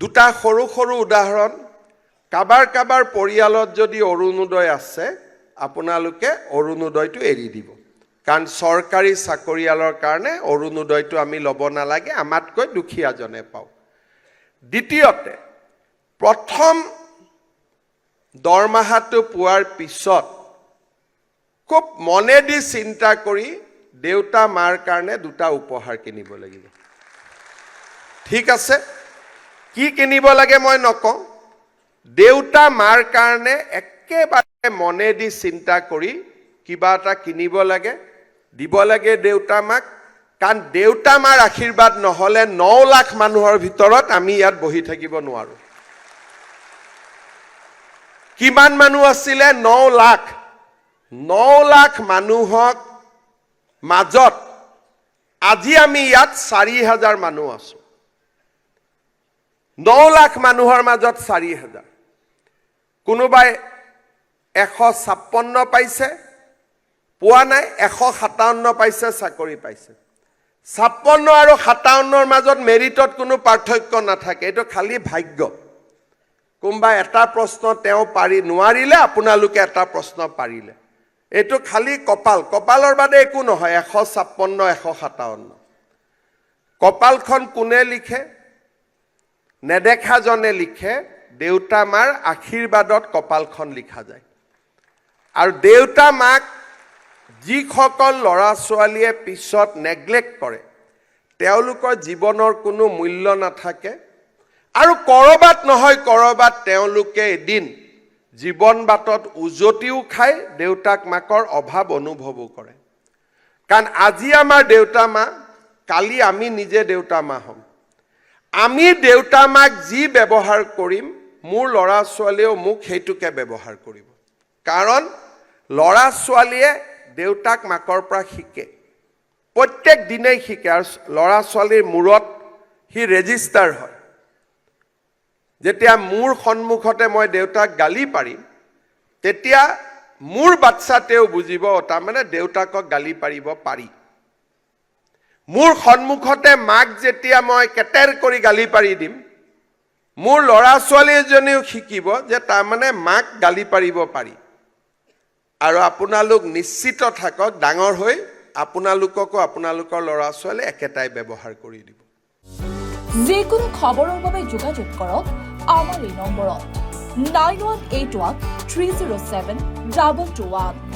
দুটা সৰু সৰু উদাহৰণ কাবাৰ পৰিয়ালত যদি অৰুণোদয় আছে আপোনালোকে অৰুণোদয়টো এৰি দিব কাৰণ চৰকাৰী চাকৰিয়ালৰ কাৰণে অৰুণোদয়টো আমি ল'ব নালাগে আমাতকৈ দুখীয়াজনে পাও দ্বিতীয়তে প্ৰথম দৰমহাটো পোৱাৰ পিছত খুব মনে দি চিন্তা কৰি দেউতা মাৰ কাৰণে দুটা উপহাৰ কিনিব লাগিব ঠিক আছে কি কিনিব লাগে মই নকওঁ দেউতা মাৰ কাৰণে একেবাৰে মনে দি চিন্তা কৰি কিবা এটা কিনিব লাগে দিব লাগে দেউতা মাক কাৰণ দেউতা মাৰ আশীৰ্বাদ নহলে 9 লাখ মানুহৰ ভিতৰত আমি ইয়াত বহি থাকিব নোৱাৰো কিমান মানুহ আছিলে 9 লাখ মানুহক মাজত আজি আমি ইয়াত 4000 মানুহ আছো 9 লাখ মানুহৰ মাজত 4000 কোনোবাই 156 পাইছে পোৱা নাই 157 পাইছে চাকৰি পাইছে 56 আৰু 57ৰ মাজত মেৰিটত কোনো পাৰ্থক্য নাথাকে এটো খালি ভাগ্য কোনবা এটা প্ৰশ্ন তেওঁ পাৰি নোৱাৰিলে আপোনালোকে এটা প্ৰশ্ন পাৰিলে এটো খালি কপালৰ বাদে একো নহয় 156 157 কপালখন কোনে লিখে নেদেখা জনে লিখে দেউতা মাৰ আশীৰ্বাদত কপালখন লিখা যায় আৰু দেউতা মাক যিসকল লৰা ছোৱালীয়ে পিছত নেগলেক্ট কৰে তেওঁলোকৰ জীৱনৰ কোনো মূল্য নাথাকে আৰু কৰবাত নহয় কৰবাত তেওঁলোকে এদিন জীৱন বাটত উজতিও খায় দেউতাক মাকৰ অভাৱ অনুভৱো কৰে কাৰণ আজি আমাৰ দেউতা মা কালি আমি নিজে দেউতা মা হম আমি দেউতা মাক যি ব্যৱহাৰ কৰিম মোৰ লৰা ছোৱালীও মোক হেতুকে ব্যৱহাৰ কৰিব কাৰণ লৰা ছোৱালীয়ে দেউতাক মাকৰ পৰা শিকে প্ৰত্যেক দিনেই শিকে আৰু লৰা ছোৱালীৰ মূৰত হি ৰেজিষ্টাৰ হয় যেতিয়া মোৰ সন্মুখতে মই দেউতাক গালি পাৰিম তেতিয়া মোৰ বাচ্চাতেও বুজিব তাৰ মানে দেউতাকক গালি পাৰিব পাৰি মোৰ সন্মুখতে মাক যেতিয়া মই কেটেৰ কৰি গালি পাৰি দিম মোৰ লৰা ছোৱালী এজনেও শিকিব যে তাৰ মানে মাক গালি পাৰিব পাৰি আৰু আপোনালোক নিশ্চিত থাকক ডাঙৰ হৈ আপোনালোককো আপোনালোকৰ লৰা ছোৱালী একেটাই ব্যৱহাৰ কৰি দিব যিকোনো খবৰৰ বাবে যোগাযোগ কৰক আমাৰ এই নম্বৰত 9181 307 221